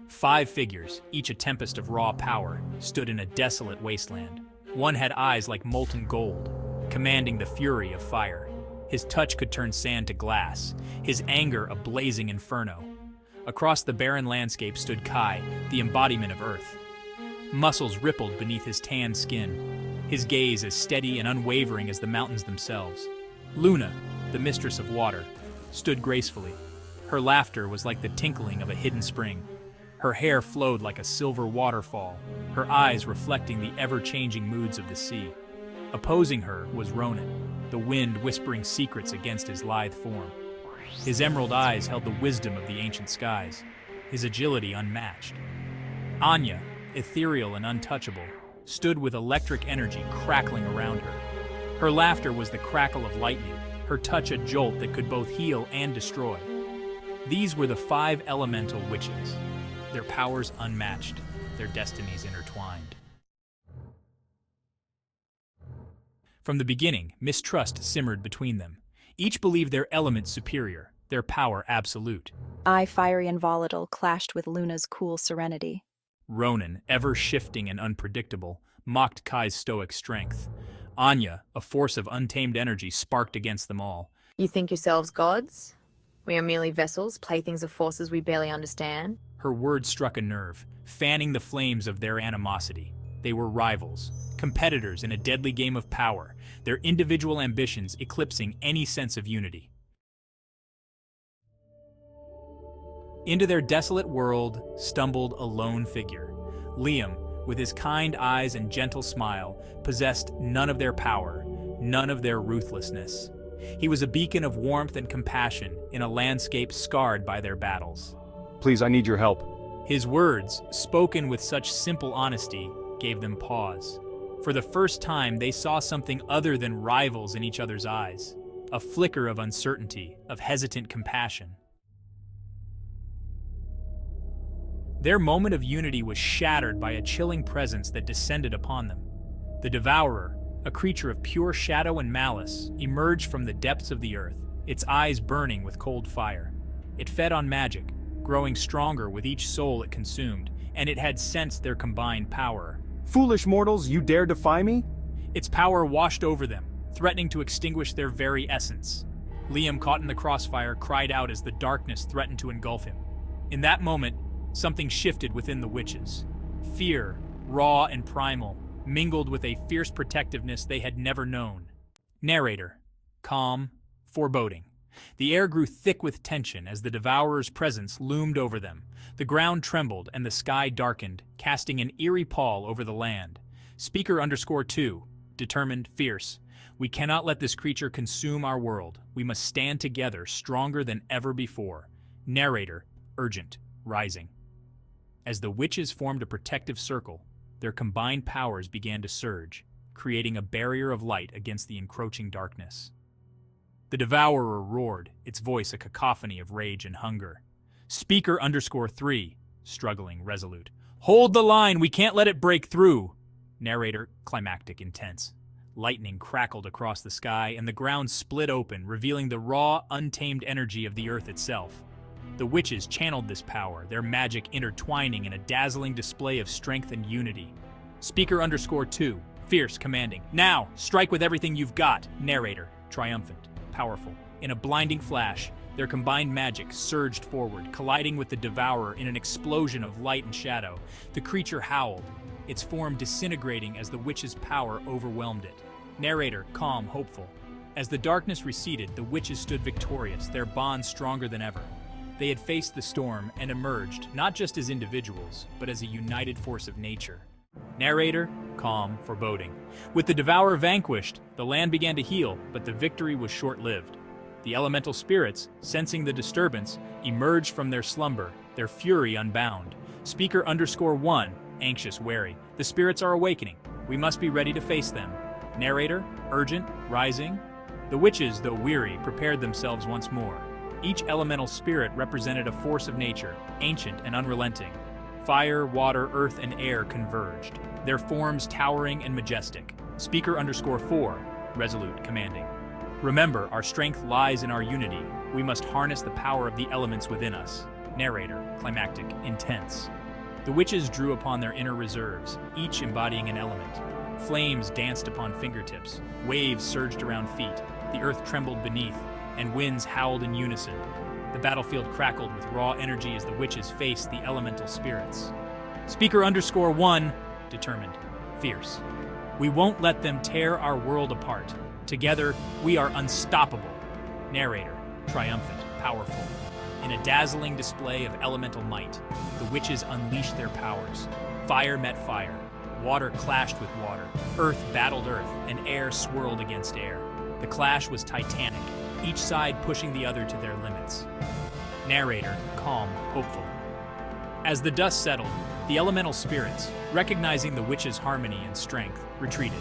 5 figures, each a tempest of raw power, stood in a desolate wasteland. One had eyes like molten gold, commanding the fury of fire. His touch could turn sand to glass, his anger a blazing inferno. Across the barren landscape stood Kai, the embodiment of Earth. Muscles rippled beneath his tanned skin, his gaze as steady and unwavering as the mountains themselves. Luna, the mistress of water, stood gracefully. Her laughter was like the tinkling of a hidden spring. Her hair flowed like a silver waterfall, her eyes reflecting the ever-changing moods of the sea. Opposing her was Ronan, the wind whispering secrets against his lithe form. His emerald eyes held the wisdom of the ancient skies, his agility unmatched. Anya, ethereal and untouchable, stood with electric energy crackling around her. Her laughter was the crackle of lightning, her touch a jolt that could both heal and destroy. These were the 5 elemental witches, their powers unmatched, their destinies intertwined. From the beginning, mistrust simmered between them. Each believed their element superior, their power absolute. I, fiery and volatile, clashed with Luna's cool serenity. Ronan, ever shifting and unpredictable, mocked Kai's stoic strength. Anya, a force of untamed energy, sparked against them all. You think yourselves gods? We are merely vessels, playthings of forces we barely understand. Her words struck a nerve, fanning the flames of their animosity. They were rivals, competitors in a deadly game of power, their individual ambitions eclipsing any sense of unity. Into their desolate world stumbled a lone figure. Liam, with his kind eyes and gentle smile, possessed none of their power, none of their ruthlessness. He was a beacon of warmth and compassion in a landscape scarred by their battles. Please, I need your help. His words, spoken with such simple honesty, gave them pause. For the first time, they saw something other than rivals in each other's eyes, a flicker of uncertainty, of hesitant compassion. Their moment of unity was shattered by a chilling presence that descended upon them. The Devourer, a creature of pure shadow and malice, emerged from the depths of the earth, its eyes burning with cold fire. It fed on magic, growing stronger with each soul it consumed, and it had sensed their combined power. Foolish mortals, you dare defy me? Its power washed over them, threatening to extinguish their very essence. Liam, caught in the crossfire, cried out as the darkness threatened to engulf him. In that moment, something shifted within the witches. Fear, raw and primal, mingled with a fierce protectiveness they had never known. Narrator, calm, foreboding. The air grew thick with tension as the Devourer's presence loomed over them. The ground trembled and the sky darkened, casting an eerie pall over the land. Speaker _2, determined, fierce. We cannot let this creature consume our world. We must stand together, stronger than ever before. Narrator, urgent, rising. As the witches formed a protective circle, their combined powers began to surge, creating a barrier of light against the encroaching darkness. The Devourer roared, its voice a cacophony of rage and hunger. Speaker _3, struggling, resolute. Hold the line, we can't let it break through. Narrator, climactic, intense. Lightning crackled across the sky and the ground split open, revealing the raw, untamed energy of the earth itself. The witches channeled this power, their magic intertwining in a dazzling display of strength and unity. Speaker _2, fierce, commanding. Now, strike with everything you've got. Narrator, triumphant, powerful. In a blinding flash, their combined magic surged forward, colliding with the Devourer in an explosion of light and shadow. The creature howled, its form disintegrating as the witch's power overwhelmed it. Narrator, calm, hopeful. As the darkness receded, the witches stood victorious, their bond stronger than ever. They had faced the storm and emerged, not just as individuals, but as a united force of nature. Narrator, calm, foreboding. With the Devourer vanquished, the land began to heal, but the victory was short-lived. The elemental spirits, sensing the disturbance, emerged from their slumber, their fury unbound. Speaker _1, anxious, wary. The spirits are awakening. We must be ready to face them. Narrator, urgent, rising. The witches, though weary, prepared themselves once more. Each elemental spirit represented a force of nature, ancient and unrelenting. Fire, water, earth, and air converged, their forms towering and majestic. Speaker _4, resolute, commanding. Remember, our strength lies in our unity. We must harness the power of the elements within us. Narrator, climactic, intense. The witches drew upon their inner reserves, each embodying an element. Flames danced upon fingertips, waves surged around feet, the earth trembled beneath, and winds howled in unison. The battlefield crackled with raw energy as the witches faced the elemental spirits. Speaker _1, determined, fierce. We won't let them tear our world apart. Together, we are unstoppable. Narrator, triumphant, powerful. In a dazzling display of elemental might, the witches unleashed their powers. Fire met fire, water clashed with water, earth battled earth, and air swirled against air. The clash was titanic, each side pushing the other to their limits. Narrator, calm, hopeful. As the dust settled, the elemental spirits, recognizing the witches' harmony and strength, retreated.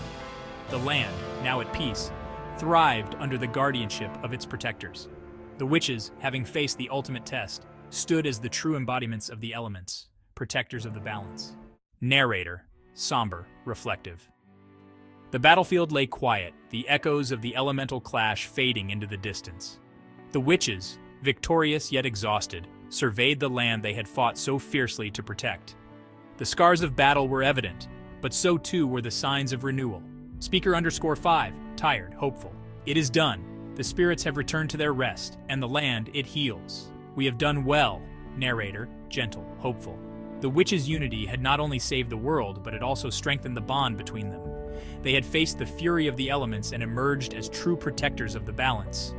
The land, now at peace, thrived under the guardianship of its protectors. The witches, having faced the ultimate test, stood as the true embodiments of the elements, protectors of the balance. Narrator, somber, reflective. The battlefield lay quiet, the echoes of the elemental clash fading into the distance. The witches, victorious yet exhausted, surveyed the land they had fought so fiercely to protect. The scars of battle were evident, but so too were the signs of renewal. Speaker _5, tired, hopeful. It is done. The spirits have returned to their rest, and the land, it heals. We have done well. Narrator, gentle, hopeful. The witches' unity had not only saved the world, but it also strengthened the bond between them. They had faced the fury of the elements and emerged as true protectors of the balance.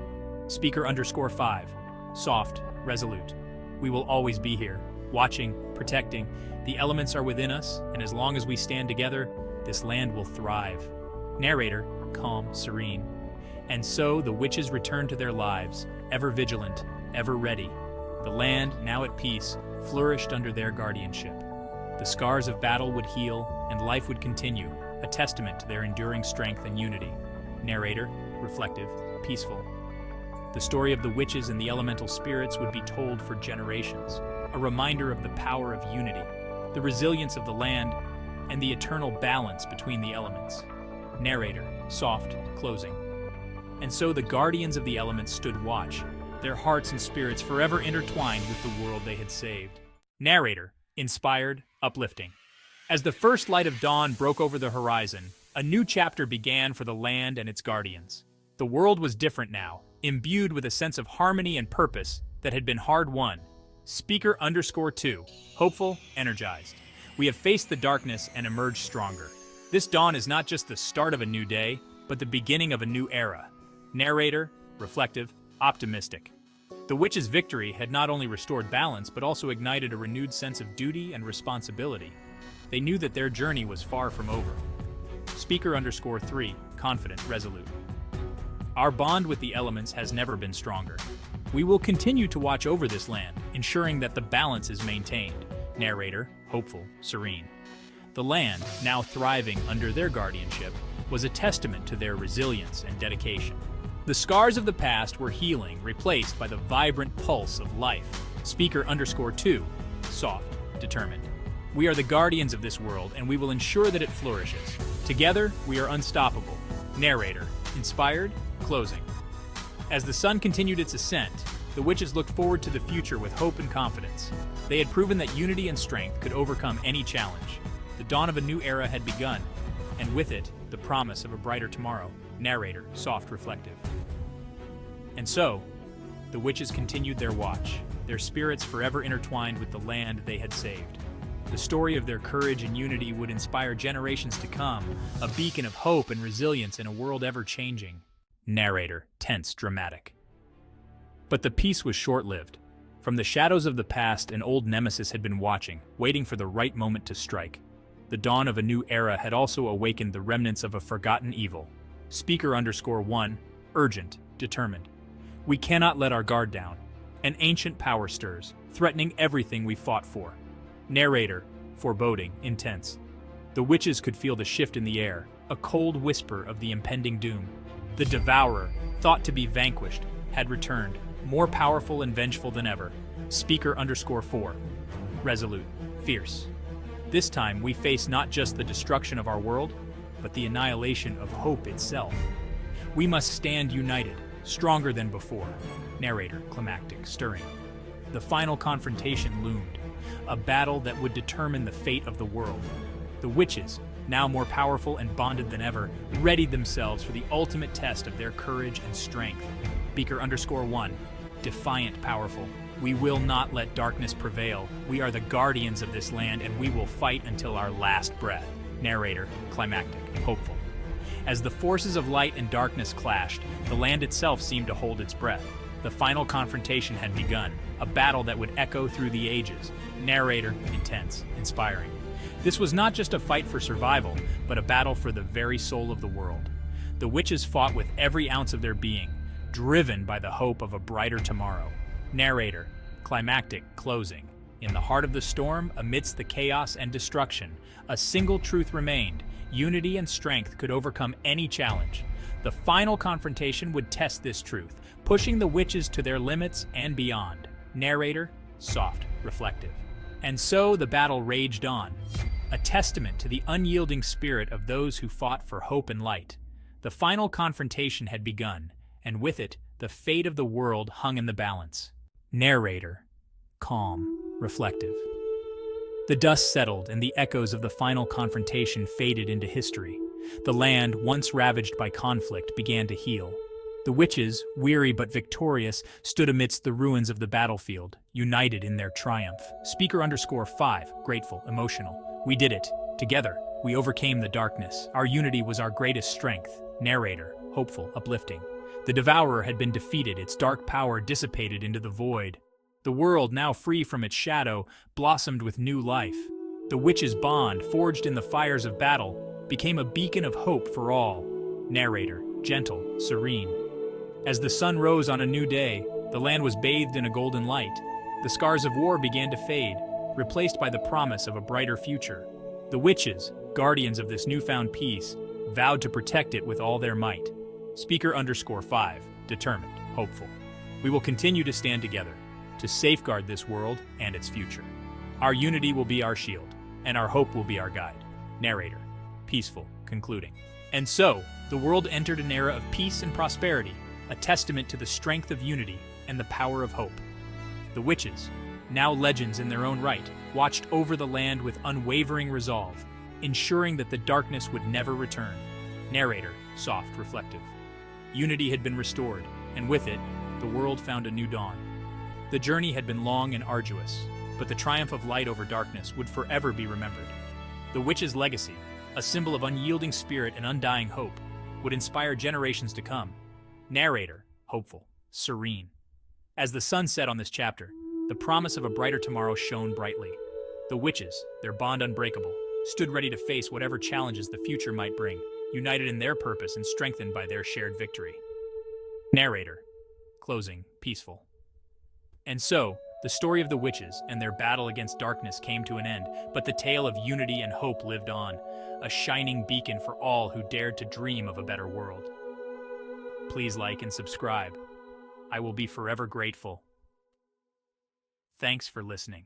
Speaker _5, soft, resolute. We will always be here, watching, protecting. The elements are within us, and as long as we stand together, this land will thrive. Narrator, calm, serene. And so the witches returned to their lives, ever vigilant, ever ready. The land, now at peace, flourished under their guardianship. The scars of battle would heal, and life would continue, a testament to their enduring strength and unity. Narrator, reflective, peaceful. The story of the witches and the elemental spirits would be told for generations, a reminder of the power of unity, the resilience of the land, and the eternal balance between the elements. Narrator, soft, closing. And so the guardians of the elements stood watch, their hearts and spirits forever intertwined with the world they had saved. Narrator, inspired, uplifting. As the first light of dawn broke over the horizon, a new chapter began for the land and its guardians. The world was different now, imbued with a sense of harmony and purpose that had been hard-won. Speaker _2, hopeful, energized. We have faced the darkness and emerged stronger. This dawn is not just the start of a new day, but the beginning of a new era. Narrator, reflective, optimistic. The witches' victory had not only restored balance, but also ignited a renewed sense of duty and responsibility. They knew that their journey was far from over. Speaker _3, confident, resolute. Our bond with the elements has never been stronger. We will continue to watch over this land, ensuring that the balance is maintained. Narrator, hopeful, serene. The land, now thriving under their guardianship, was a testament to their resilience and dedication. The scars of the past were healing, replaced by the vibrant pulse of life. Speaker _2, soft, determined. We are the guardians of this world, and we will ensure that it flourishes. Together, we are unstoppable. Narrator, inspired, closing. As the sun continued its ascent, the witches looked forward to the future with hope and confidence. They had proven that unity and strength could overcome any challenge. The dawn of a new era had begun, and with it, the promise of a brighter tomorrow. Narrator, soft, reflective. And so, the witches continued their watch, their spirits forever intertwined with the land they had saved. The story of their courage and unity would inspire generations to come, a beacon of hope and resilience in a world ever-changing. Narrator, tense, dramatic. But the peace was short-lived. From the shadows of the past, an old nemesis had been watching, waiting for the right moment to strike. The dawn of a new era had also awakened the remnants of a forgotten evil. Speaker _1, urgent, determined. We cannot let our guard down. An ancient power stirs, threatening everything we fought for. Narrator, foreboding, intense. The witches could feel the shift in the air, a cold whisper of the impending doom. The devourer, thought to be vanquished, had returned, more powerful and vengeful than ever. Speaker _4, resolute, fierce. This time we face not just the destruction of our world, but the annihilation of hope itself. We must stand united, stronger than before. Narrator, climactic, stirring. the final confrontation loomed, a battle that would determine the fate of the world. The witches, now more powerful and bonded than ever, readied themselves for the ultimate test of their courage and strength. Beaker_1, defiant powerful. We will not let darkness prevail. We are the guardians of this land, and we will fight until our last breath. Narrator, climactic, hopeful. As the forces of light and darkness clashed, the land itself seemed to hold its breath. The final confrontation had begun, a battle that would echo through the ages. Narrator, intense, inspiring. This was not just a fight for survival, but a battle for the very soul of the world. The witches fought with every ounce of their being, driven by the hope of a brighter tomorrow. Narrator, climactic, closing. In the heart of the storm, amidst the chaos and destruction, a single truth remained: unity and strength could overcome any challenge. The final confrontation would test this truth, pushing the witches to their limits and beyond. Narrator, soft, reflective. And so the battle raged on, a testament to the unyielding spirit of those who fought for hope and light. The final confrontation had begun, and with it, the fate of the world hung in the balance. Narrator, calm, reflective. The dust settled and the echoes of the final confrontation faded into history. The land, once ravaged by conflict, began to heal. The witches, weary but victorious, stood amidst the ruins of the battlefield, united in their triumph. Speaker_5, grateful, emotional. We did it. Together, we overcame the darkness. Our unity was our greatest strength. Narrator, hopeful, uplifting. The Devourer had been defeated, its dark power dissipated into the void. The world, now free from its shadow, blossomed with new life. The witches' bond, forged in the fires of battle, became a beacon of hope for all. Narrator, gentle, serene. As the sun rose on a new day, the land was bathed in a golden light. The scars of war began to fade, replaced by the promise of a brighter future. The witches, guardians of this newfound peace, vowed to protect it with all their might. Speaker_5, determined, hopeful. We will continue to stand together, to safeguard this world and its future. Our unity will be our shield, and our hope will be our guide. Narrator, peaceful, concluding. And so, the world entered an era of peace and prosperity, a testament to the strength of unity and the power of hope. The witches, now legends in their own right, watched over the land with unwavering resolve, ensuring that the darkness would never return. Narrator, soft, reflective. Unity had been restored, and with it, the world found a new dawn. The journey had been long and arduous, but the triumph of light over darkness would forever be remembered. The witch's legacy, a symbol of unyielding spirit and undying hope, would inspire generations to come. Narrator, hopeful, serene. As the sun set on this chapter, the promise of a brighter tomorrow shone brightly. The witches, their bond unbreakable, stood ready to face whatever challenges the future might bring, united in their purpose and strengthened by their shared victory. Narrator, closing, peaceful. And so, the story of the witches and their battle against darkness came to an end, but the tale of unity and hope lived on, a shining beacon for all who dared to dream of a better world. Please like and subscribe. I will be forever grateful. Thanks for listening.